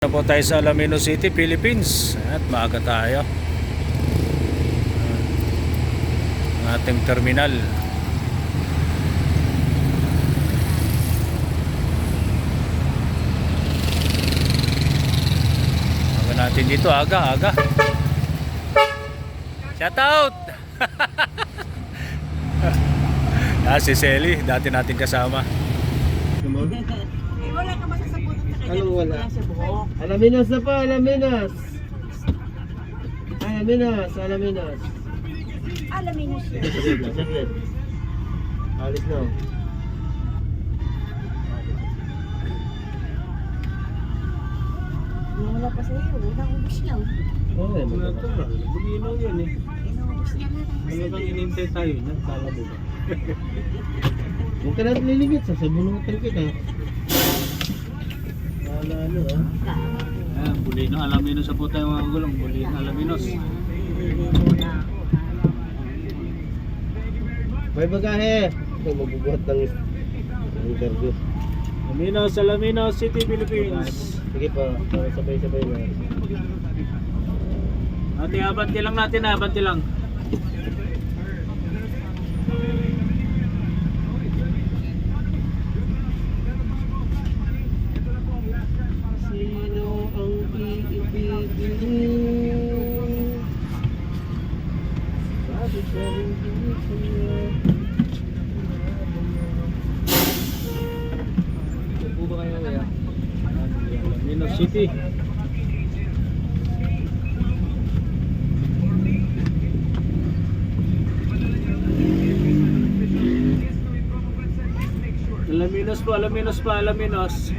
Na po tayo sa Alaminos City, Philippines. At maaga tayo. Ang ating terminal. Aga natin dito, aga. Shout out! Si Selly, dati natin kasama. Wala ka masasabutan sa kanya. Anong wala? Sa buhok. Alaminos na pa, Alaminos. Alaminos. Alaminos siya. Saglit. Alis na. Wala pa sa iyo. Wala ubus niya. Okay, maganda. Bulinaw yun eh. Inubos niya na. Ano bang inintay tayo? Nagkala mo ba? Huwag ka natin liligit, sasabunutan kita. Ano Ah, Bulinaw, Alaminos sa po tayo mga gulong. Bulinaw, Alaminos. May bagahe. Ito, magbubuhat ng interview. Alaminos City, Philippines. Sige pa, sabay-sabay na. Ate, abanti lang natin, abanti lang. Sino ang iibigin? Sabi sa hindi kanya. Ito po ba kayo kaya? Alaminos City. Alaminos po, Alaminos.